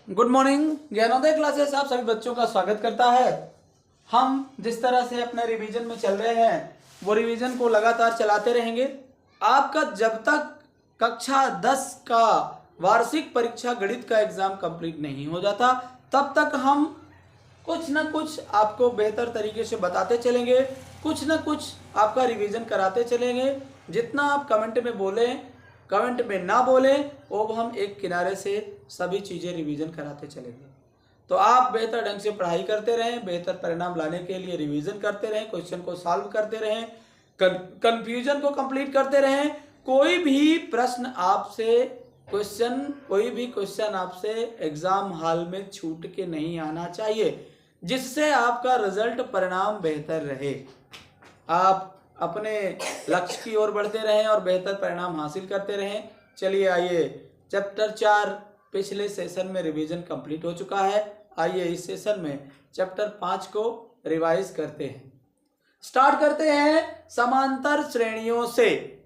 Good morning. Gyanodaya classes आप सभी बच्चों का स्वागत करता है। हम जिस तरह से अपने रिवीजन में चल रहे हैं वो रिवीजन को लगातार चलाते रहेंगे। आपका जब तक कक्षा 10 का वार्षिक परीक्षा गणित का एग्जाम कंप्लीट नहीं हो जाता तब तक हम कुछ ना कुछ आपको बेहतर तरीके से बताते चलेंगे, कुछ ना कुछ आपका रिवीजन कराते चलेंगे। जितना आप कमेंट में बोलें, कमेंट में ना बोलें, वो हम एक किनारे से सभी चीज़ें रिवीजन कराते चलेंगे। तो आप बेहतर ढंग से पढ़ाई करते रहें, बेहतर परिणाम लाने के लिए रिवीजन करते रहें, क्वेश्चन को सॉल्व करते रहें, कंफ्यूजन को कंप्लीट करते रहें। कोई भी क्वेश्चन आपसे एग्जाम हॉल में छूट के नहीं आना चाहिए, जिससे आपका रिजल्ट परिणाम बेहतर रहे, आप अपने लक्ष्य की ओर बढ़ते रहें और बेहतर परिणाम हासिल करते रहें। चलिए आइए, चैप्टर 4 पिछले सेशन में रिवीजन कंप्लीट हो चुका है। आइए इस सेशन में चैप्टर 5 को रिवाइज करते हैं। स्टार्ट करते हैं समांतर श्रेणियों से।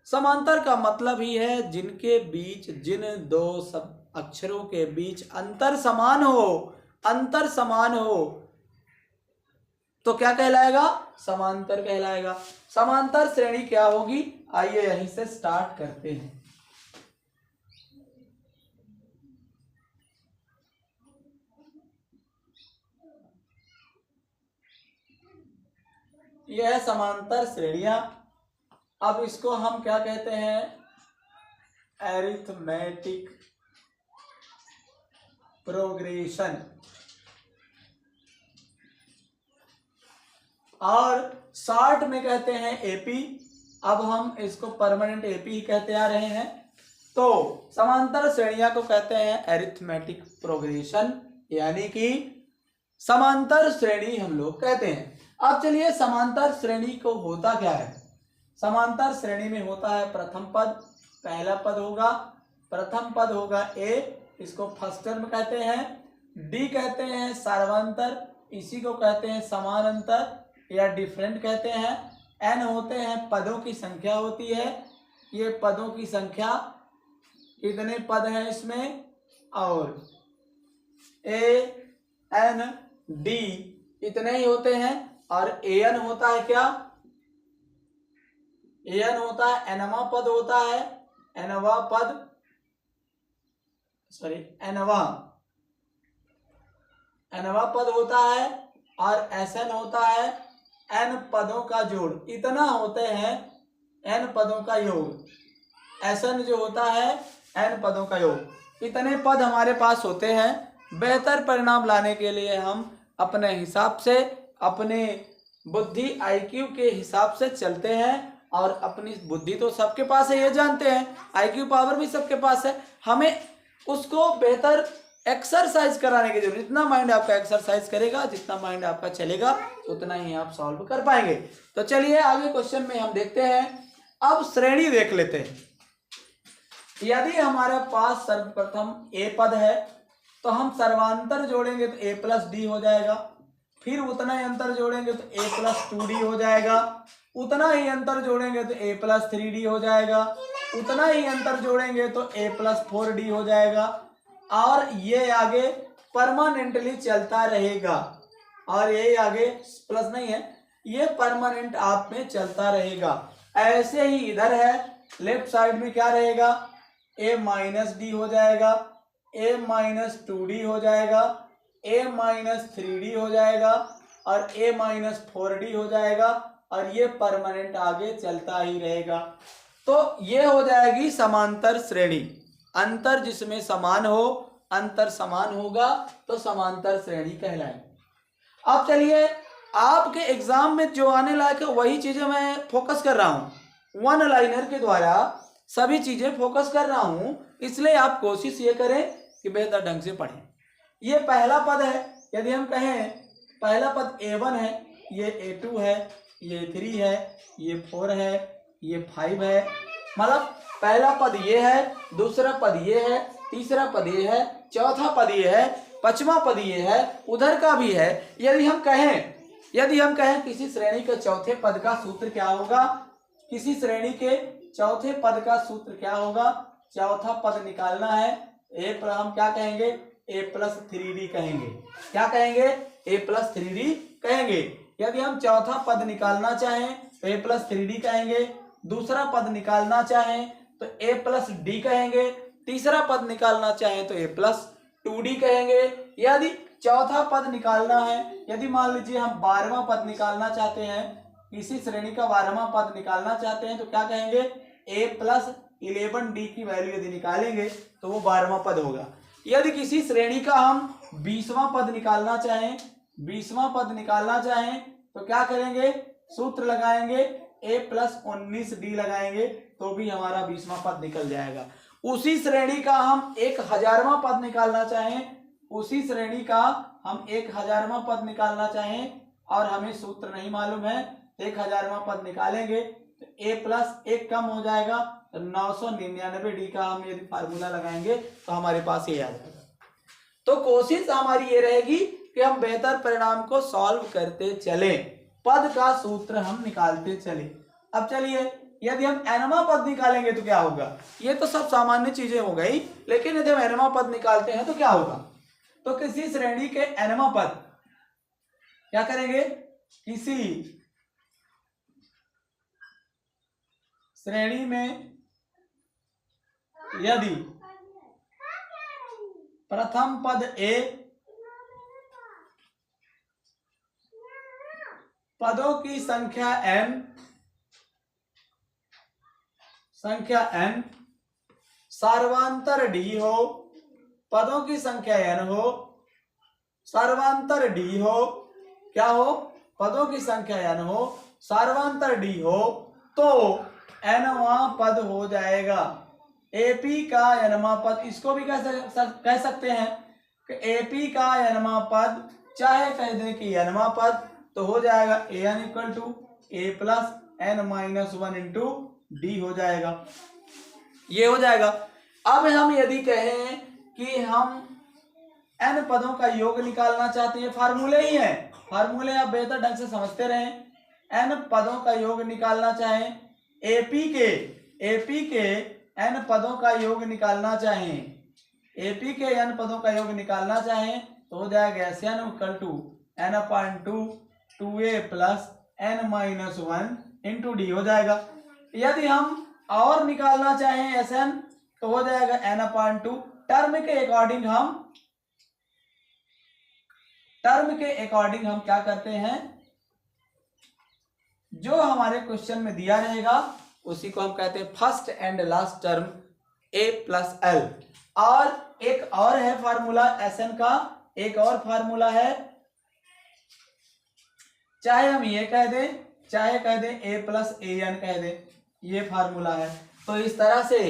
समांतर का मतलब ही है जिनके बीच, जिन दो सब अक्षरों के बीच अंतर समान हो तो क्या कहलाएगा? समांतर कहलाएगा। समांतर श्रेणी क्या होगी? आइए यहीं से स्टार्ट करते हैं। यह है समांतर श्रेणियां। अब इसको हम क्या कहते हैं? अरिथमेटिक प्रोग्रेशन, और शॉर्ट में कहते हैं एपी। अब हम इसको परमानेंट एपी ही कहते आ रहे हैं। तो समांतर श्रेणियां को कहते हैं अरिथमेटिक प्रोग्रेशन, यानी कि समांतर श्रेणी हम लोग कहते हैं। अब चलिए, समांतर श्रेणी को होता क्या है? समांतर श्रेणी में होता है प्रथम पद, पहला पद होगा, प्रथम पद होगा ए, इसको फर्स्ट टर्म कहते हैं। डी कहते हैं सर्वांतर, इसी को कहते हैं समान अंतर या डिफरेंट कहते हैं। एन होते हैं पदों की संख्या होती है, ये पदों की संख्या, कितने पद हैं इसमें, और ए एन डी इतने ही होते हैं। और एन होता है क्या? एन होता है एनवा पद होता है, एनवा पद होता है। और एसएन होता है एन पदों का जोड़, इतना होते हैं एन पदों का योग। एसएन जो होता है एन पदों का योग, इतने पद हमारे पास होते हैं। बेहतर परिणाम लाने के लिए हम अपने हिसाब से, अपने बुद्धि आईक्यू के हिसाब से चलते हैं। और अपनी बुद्धि तो सबके पास है, ये जानते हैं, आईक्यू पावर भी सबके पास है। हमें उसको बेहतर एक्सरसाइज कराने की जरूरत। जितना माइंड आपका एक्सरसाइज करेगा, जितना माइंड आपका चलेगा, उतना ही आप सॉल्व कर पाएंगे। तो चलिए आगे क्वेश्चन में हम देखते हैं। अब श्रेणी देख लेते हैं। यदि हमारे पास सर्वप्रथम ए पद है तो हम सर्वांतर जोड़ेंगे तो ए प्लस डी हो जाएगा, फिर उतना ही अंतर जोड़ेंगे तो ए प्लस 2डी हो जाएगा, उतना ही अंतर जोड़ेंगे तो ए प्लस 3डी हो जाएगा, उतना ही अंतर जोड़ेंगे तो ए प्लस 4डी हो जाएगा। और ये आगे परमानेंटली चलता रहेगा। और ये आगे प्लस नहीं है, ये परमानेंट आप में चलता रहेगा। ऐसे ही इधर है, लेफ्ट साइड में क्या रहेगा? ए माइनस डी हो जाएगा, ए माइनस 2डी हो जाएगा, ए माइनस 3डी हो जाएगा, और ए माइनस 4डी हो जाएगा। और ये परमानेंट आगे चलता ही रहेगा। तो ये हो जाएगी समांतर श्रेणी। अंतर जिसमें समान हो, अंतर समान होगा तो समांतर श्रेणी कहलाएगी। अब चलिए, आपके एग्जाम में जो आने लायक है वही चीजें मैं फोकस कर रहा हूं, वन लाइनर के द्वारा सभी चीजें फोकस कर रहा हूं। इसलिए आप कोशिश ये करें कि बेहतर ढंग से पढ़ें। ये पहला पद है, यदि हम कहें पहला पद A1 है, ये A2 है, ये 3 है, ये 4 है, ये 5 है। मतलब पहला पद ये है, दूसरा पद ये है, तीसरा पद ये है, चौथा पद ये है, पांचवा पद ये है, उधर का भी है। यदि हम कहें किसी श्रेणी के चौथे पद का सूत्र क्या होगा? किसी श्रेणी के चौथे पद का सूत्र क्या होगा? चौथा पद निकालना है ए प्लस हम क्या कहेंगे, ए प्लस 3d कहेंगे। क्या कहेंगे, ए प्लस 3d कहेंगे। यदि हम चौथा पद निकालना चाहें तो ए प्लस 3d कहेंगे। दूसरा पद निकालना चाहें तो ए प्लस डी कहेंगे। तीसरा पद निकालना चाहें तो ए प्लस 2d कहेंगे। यदि चौथा पद निकालना है, यदि मान लीजिए हम 12वां पद निकालना चाहते हैं, किसी श्रेणी का 12वां पद निकालना चाहते हैं तो क्या कहेंगे, ए प्लस 11d की वैल्यू यदि निकालेंगे तो वो 12वां पद होगा। यदि किसी श्रेणी का हम 20वां पद निकालना चाहें, 20वां पद निकालना चाहें तो क्या करेंगे, सूत्र लगाएंगे, ए प्लस 19d लगाएंगे तो भी हमारा 20वां पद निकल जाएगा। उसी श्रेणी का हम 1000वां पद निकालना चाहें, उसी श्रेणी का हम 1000वां पद निकालना चाहें और हमें सूत्र नहीं मालूम है, 1000वां पद निकालेंगे तो ए प्लस 1 कम हो जाएगा तो 999d का हम यदि फार्मूला लगाएंगे तो हमारे पास ये आ जाएगा। तो कोशिश हमारी ये रहेगी कि हम बेहतर परिणाम को सॉल्व करते चले, पद का सूत्र हम निकालते चले। अब चलिए, यदि हम एनवा पद निकालेंगे तो क्या होगा, ये तो सब सामान्य चीजें हो गई, लेकिन यदि हम एनवा पद निकालते हैं तो क्या होगा, तो किसी श्रेणी के एनवा पद क्या करेंगे, किसी श्रेणी में यदि प्रथम पद ए, पदों की संख्या n, सार्वंतर d हो, पदों की संख्या n हो, सार्वंतर d हो, क्या हो, पदों की संख्या n हो, सार्वंतर d हो तो nवां पद हो जाएगा। एपी का nवां पद, इसको भी कह सकते हैं कि एपी का nवां पद, चाहे कह दें कि nवां पद, तो हो जाएगा an equal to a plus n-1 into d हो जाएगा, ये हो जाएगा। अब हम यदि कहें कि हम n पदों का योग निकालना चाहते हैं, फार्मूले ही हैं, फार्मूले आप बेहतर ढंग से समझते रहें। n पदों का योग निकालना चाहें, एपी के n पदों का योग निकालना चाहें, एपी के n पदों का योग निकालना चाहें तो हो जाएगा n equal to n/2 2a plus n-1 into d हो जाएगा। यदि हम और निकालना चाहें Sn तो हो जाएगा n/2, टर्म के अकॉर्डिंग हम क्या करते हैं, जो हमारे क्वेश्चन में दिया रहेगा उसी को हम कहते हैं first and last term a plus L. और एक और है फार्मूला Sn का, एक और फार्मूला है, चाहे हम ये कह दें, चाहे कह दें a प्लस an कह दें, ये फार्मूला है। तो इस तरह से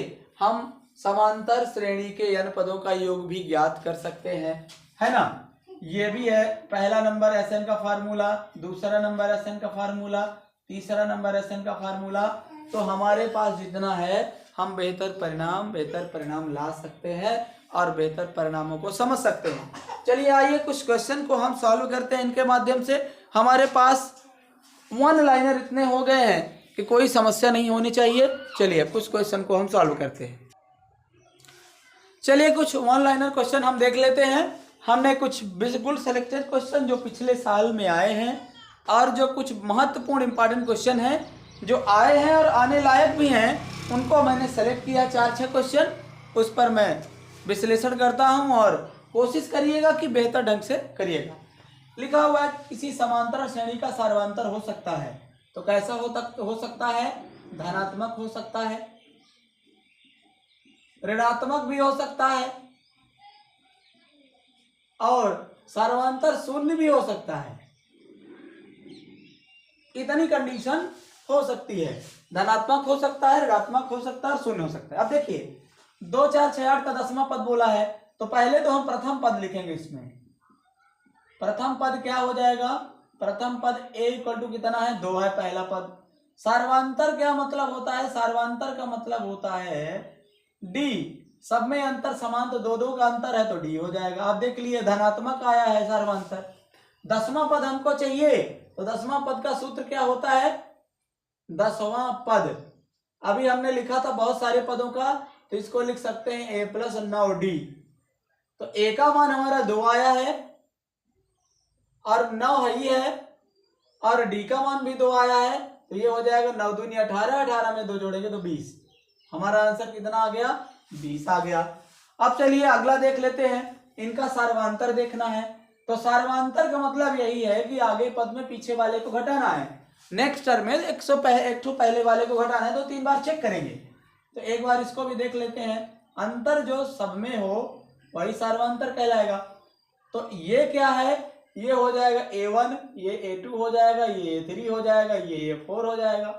हम समांतर श्रेणी के n पदों का योग भी ज्ञात कर सकते हैं, है ना। ये भी है, पहला नंबर Sn का फार्मूला, दूसरा नंबर Sn का फार्मूला, तीसरा नंबर Sn का फार्मूला। तो हमारे पास जितना है हम बेहतर परिणाम ला सकते हैं और बेहतर परिणामों को समझ सकते हैं। चलिए आइए कुछ क्वेश्चन को हम सॉल्व करते हैं, इनके माध्यम से हमारे पास 1 लाइनर इतने हो गए हैं कि कोई समस्या नहीं होनी चाहिए। चलिए कुछ क्वेश्चन को हम सॉल्व करते हैं। चलिए कुछ 1 लाइनर क्वेश्चन हम देख लेते हैं। हमने कुछ बिल्कुल सेलेक्टेड क्वेश्चन जो पिछले साल में आए हैं और जो कुछ महत्वपूर्ण इंपॉर्टेंट क्वेश्चन हैं जो आए हैं और आने लायक भी हैं, उनको मैंने सेलेक्ट किया 4-6 क्वेश्चन, उस पर मैं विश्लेषण करता हूं और कोशिश करिएगा कि बेहतर ढंग से करिएगा। लिखा हुआ है किसी समांतर श्रेणी का सार्वंतर हो सकता है, तो कैसा हो सकता है, धनात्मक हो सकता है, ऋणात्मक भी हो सकता है और सार्वंतर शून्य भी हो सकता है। इतनी कंडीशन हो सकती है, धनात्मक हो सकता है, ऋणात्मक हो सकता है और शून्य हो सकता है। अब देखिए 2 4 6 8 का 10वां पद बोला है, तो पहले तो हम प्रथम पद लिखेंगे। इसमें प्रथम पद क्या हो जाएगा, प्रथम पद a इक्वल टू कितना है, 2 है पहला पद। सार्वंतर क्या मतलब होता है, सार्वंतर का मतलब होता है d, सब में अंतर समान, तो 2 2 का अंतर है तो d हो जाएगा। आप देख लिए धनात्मक आया है सार्वंतर। 10वां पद हमको चाहिए, तो 10वां पद का सूत्र क्या होता है, 10वां पद अभी हमने लिखा था बहुत सारे पदों का, तो इसको लिख सकते हैं ए प्लस 9d। तो ए का मान हमारा 2 आया है और 9 ही है और डी का मान भी 2 आया है, तो ये हो जाएगा 9 दूनी 18, 18 में 2 जोड़ेंगे तो 20। हमारा आंसर कितना आ गया? 20 आ गया। अब चलिए अगला देख लेते हैं, इनका सार्वंतर देखना है। तो सार्वंतर का मतलब यही है कि आगे पद में पीछे वाले को घटाना है, नेक्स्ट टर्म में एक तो पहले वाले को घटाना है, तो 3 बार चेक करेंगे। तो एक बार इसको भी देख लेते हैं, अंतर जो सब में हो वही सार्वंतर कहलाएगा। तो ये क्या है? ये हो जाएगा a1, ये a2 हो जाएगा, ये a3 हो जाएगा, ये a4 हो जाएगा।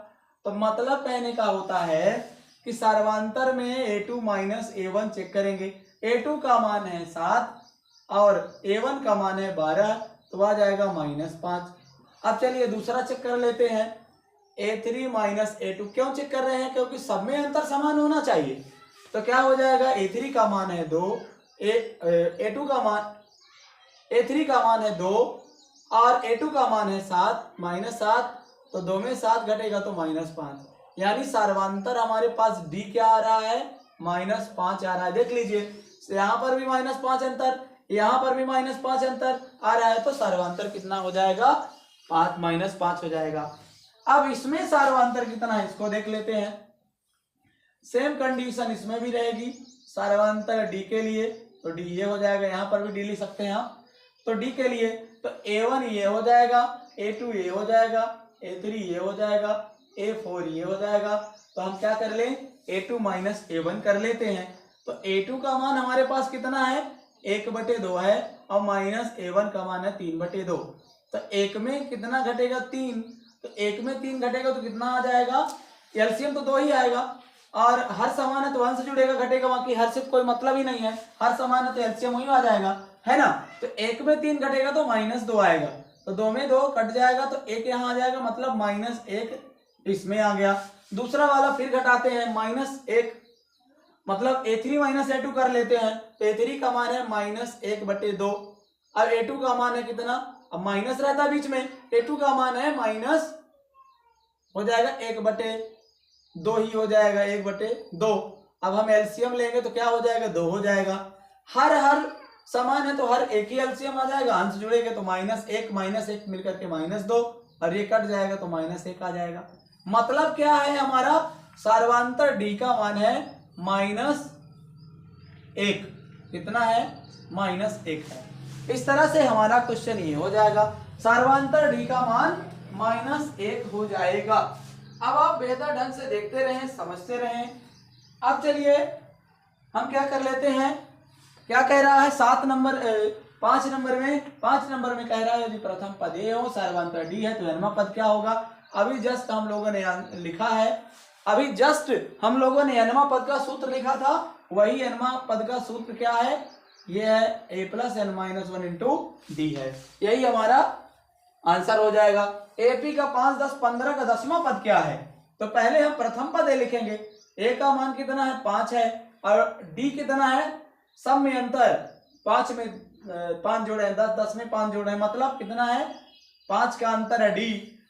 तो मतलब कहने का होता है कि सार्वंतर में a2 माइनस a1 चेक करेंगे। a2 का मान है 7 और a1 का मान है 12, तो आ जाएगा -5। अब चलिए दूसरा चेक कर लेते हैं, a3 माइनस a2। क्यों चेक कर रहे हैं? क्योंकि सब में अंतर समान होना चाहिए। तो क्या हो जाएगा? a3 का मान है 2, a3 का मान है 2 और a2 का मान है 7, -7, तो 2 में 7 घटेगा तो -5। यानी सार्वंतर हमारे पास d क्या आ रहा है? -5 आ रहा है। देख लीजिए, यहाँ पर भी -5 अंतर, यहाँ पर भी -5 अंतर आ रहा है, तो सार्वंतर कितना हो जाएगा? 5 हो जाएगा। अब इसमें सार्वंतर कितना है इसको देख लेते हैं। सेम कंडीशन इसमें भी रहेगी। सार्वंतर d के लिए तो d ये हो जाएगा, यहाँ पर भी d लिख सकते हैं आप। तो d के लिए तो a1 ये हो जाएगा, a2 ये हो जाएगा, a3 ये हो जाएगा, a4 ये हो जाएगा। तो हम क्या कर लें? a2 माइनस a1 कर लेते हैं। तो a2 का मान हमारे पास कितना है? 1/2 है और माइनस a1 का मान है 3/2। तो 1 में कितना घटेगा? 3। तो 1 में 3 घटेगा तो कितना आ जाएगा? एलसीएम तो 2 ही आएगा और हर समान है तो अंश जुड़ेगा घटेगा, बाकी हर से कोई मतलब ही नहीं है। हर समान है तो एलसीएम वही आ जाएगा, है ना। तो 1 में 3 घटेगा तो -2 आएगा, तो 2 में 2 कट जाएगा तो 1 यहाँ आ जाएगा, मतलब -1 इसमें आ गया। दूसरा वाला फिर घटाते हैं, -1 मतलब a3 माइनस a2 कर लेते हैं। तो a3 का मान है -1/2। अब a2 का मान है कितना? अब माइनस रहता है बीच में, a2 का मान है माइनस हो जाएगा 1/2 ही हो जाएगा, 1/2। अब हम एलसीएम लेंगे तो क्या हो जाएगा? 2 हो जाएगा। हर समान है तो हर एक ही एलसीएम आ जाएगा, अंश जुड़ेगा तो -1 मिलकर के -2 और ये कट जाएगा तो -1 आ जाएगा। मतलब क्या है? हमारा सार्वंतर d का मान है -1। कितना है? -1 है। इस तरह से हमारा क्वेश्चन ये हो जाएगा, सार्वंतर d का मान -1 हो जाएगा। अब आप बेहतर ढंग से देखते रहें, समझते रहें। अब चलिए हम क्या कर लेते हैं, क्या कह रहा है 5 नंबर में कह रहा है यदि प्रथम पद ए हो, सार्वंतर d है, तो n पद क्या होगा? अभी जस्ट हम लोगों ने लिखा है, अभी जस्ट हम लोगों ने n पद का सूत्र लिखा था, वही n पद का सूत्र क्या है? ये है a + n - 1 × d है। यही हमारा आंसर हो जाएगा। AP का 5, 10, 15 का 10वां पद क्या है? तो पहले हम प्रथम पद ए लिखेंगे। a का मान कितना है? 5 है और d कितना है? सब में अंतर 5 में 5 जोड़े हैं, 10, 10 में 5 जोड़े हैं, मतलब कितना है? 5 का अंतर है d।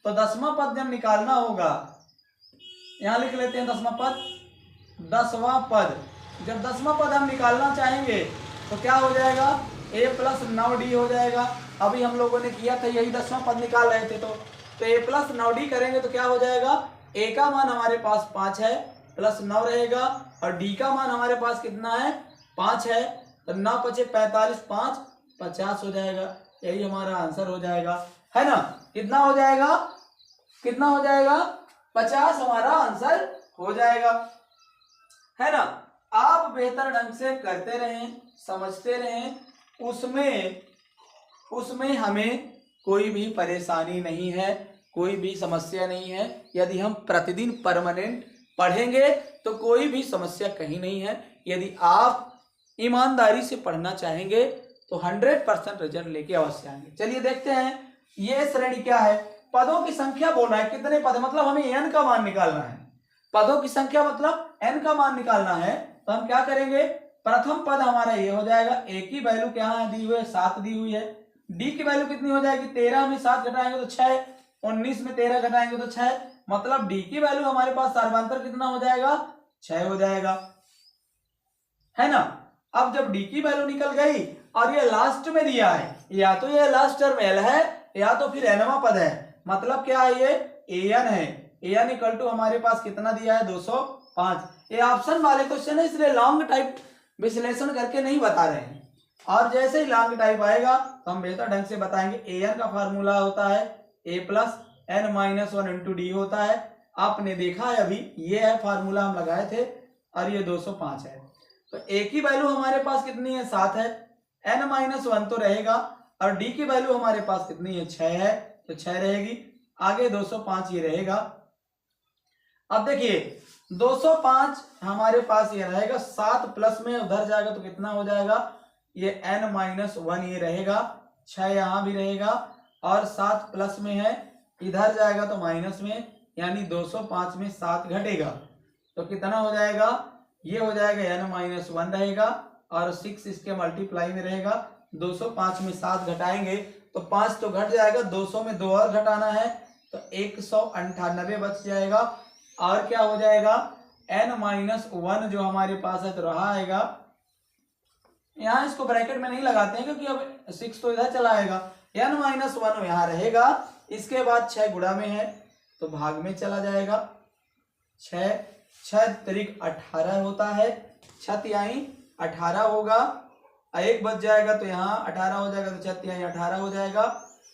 तो 10वां पद जब निकालना होगा, यहां लिख लेते हैं 10वां पद। 10वां पद, जब 10वां पद हम निकालना चाहेंगे तो क्या हो जाएगा? a + 9d हो जाएगा। अभी हम लोगों ने किया था, यही 10वां पद निकाल रहे थे। तो a + 9d करेंगे तो क्या हो जाएगा? a का मान हमारे पास 5 है, प्लस 9 रहेगा और d का मान हमारे पास कितना है? 5 है। तो 9 × 5 = 45, 5 50 हो जाएगा। यही हमारा आंसर हो जाएगा, है ना। कितना हो जाएगा? कितना हो जाएगा? 50 हमारा आंसर हो जाएगा, है ना। आप बेहतर ढंग से करते रहें, समझते रहें, उसमें हमें कोई भी परेशानी नहीं है, कोई भी समस्या नहीं है। यदि हम प्रतिदिन परमानेंट पढ़ेंगे तो कोई भी समस्या कहीं नहीं है। यदि आप ईमानदारी से पढ़ना चाहेंगे तो 100% रिजल्ट लेके अवश्य आएंगे। चलिए देखते हैं, ये श्रेणी क्या है? पदों की संख्या बोलना है, कितने पद, मतलब हमें n का मान निकालना है। पदों की संख्या मतलब n का मान निकालना है। तो हम क्या करेंगे? प्रथम पद हमारा ये हो जाएगा, a की वैल्यू क्या दी हुई है? 7 दी हुई है। d की वैल्यू कितनी हो जाएगी? 13 में 7 घटाएंगे तो 6, 19 में 13 घटाएंगे तो 6, मतलब d की वैल्यू हमारे पास सार्वंतर कितना हो जाएगा? 6 हो जाएगा। है ना। अब जब डी की वैल्यू निकल गई और ये लास्ट में दिया है, या तो ये लास्ट टर्म एल है या तो फिर एनवा पद है, मतलब क्या है ये एन है। एन इक्वल टू हमारे पास कितना दिया है 205। ये ऑप्शन वाले क्वेश्चन है इसलिए लॉन्ग टाइप विश्लेषण करके नहीं बता रहे हैं, और जैसे ही लॉन्ग टाइप आएगा तो हम बेहतर ढंग से बताएंगे। एन का फार्मूला होता है a plus n minus one into d होता है, आपने देखा है अभी, ये है फार्मूला हम लगाए थे, और ये 205 है। तो ए की वैल्यू हमारे पास कितनी है 7 है, एन माइनस वन तो रहेगा, और डी की वैल्यू हमारे पास कितनी है 6 है, तो 6 रहेगी, आगे 205 ये रहेगा। अब देखिए 205 हमारे पास ये रहेगा, 7 प्लस में उधर जाएगा तो कितना हो जाएगा, ये एन माइनस वन ये रहेगा, 6 यहां भी रहेगा, और 7 प्लस में है इधर जाएगा तो माइनस में, यानी 205 में 7 घटेगा तो कितना हो जाएगा, ये हो जाएगा एन माइनस वन रहेगा, और 6 इसके मल्टीप्लाई में रहेगा। 205 में 7 घटाएंगे तो 5 तो घट जाएगा, 200 में 2 और घटाना है तो 198 बच जाएगा, और क्या हो जाएगा एन माइनस वन जो हमारे पास है तो रहा आएगा, यहाँ इसको ब्रैकेट में नहीं लगाते हैं क्योंकि अब 6 तो इधर चला आएगा, एन माइनस वन यहाँ रहेगा, इसके बाद 6 गुणा में है तो भाग में चला जाएगा, 6 तरीक 18 होता है, 6 तिहाई 18 होगा, एक बच जाएगा तो यहाँ 18 हो जाएगा, तो 6 तिहाई 18 हो जाएगा,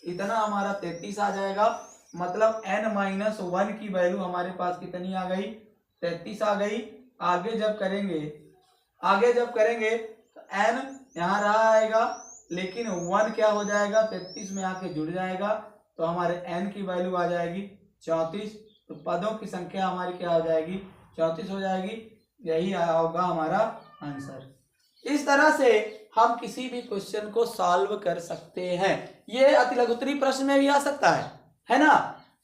इतना हमारा 33 आ जाएगा। मतलब n माइनस वन की वैल्यू हमारे पास कितनी आ गई, 33 आ गई। आगे जब करेंगे तो n यहाँ रहा आएगा, लेकिन 1 क्या हो जाएगा 33 में आके जुड़ जाएगा, तो हमारे n की वैल्यू आ जाएगी 34, तो पदों की संख्या हमारी क्या हो जाएगी 34 हो जाएगी। यही होगा हमारा आंसर। इस तरह से हम किसी भी क्वेश्चन को सॉल्व कर सकते हैं, ये अति लघुत्तरी प्रश्न में भी आ सकता है ना।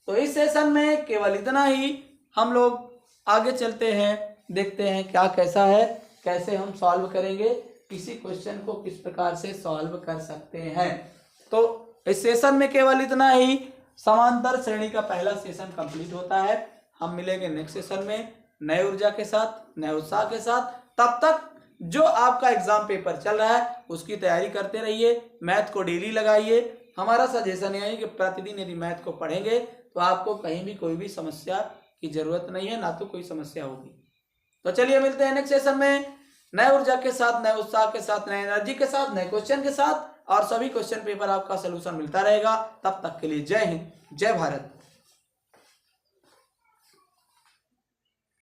तो इस सेशन में केवल इतना ही, हम लोग आगे चलते हैं, देखते हैं क्या कैसा है, कैसे हम सॉल्व करेंगे, किसी क्वेश्चन को किस प्रकार से सॉल्व कर सकते हैं। तो इस सेशन में केवल इतना ही, समांतर श्रेणी का पहला सेशन कंप्लीट होता है। हम मिलेंगे नेक्स्ट सेशन में नए ऊर्जा के साथ, नए उत्साह के साथ। तब तक जो आपका एग्जाम पेपर चल रहा है उसकी तैयारी करते रहिए, मैथ को डेली लगाइए। हमारा सजेशन यह है कि प्रतिदिन यदि मैथ को पढ़ेंगे तो आपको कहीं भी कोई भी समस्या की जरूरत नहीं है, ना तो कोई समस्या होगी। तो चलिए मिलते हैं नेक्स्ट सेशन में नए ऊर्जा के साथ, नए उत्साह के साथ, नए एनर्जी के साथ, नए क्वेश्चन के साथ, और सभी क्वेश्चन पेपर आपका सोल्यूशन मिलता रहेगा। तब तक के लिए जय हिंद, जय भारत।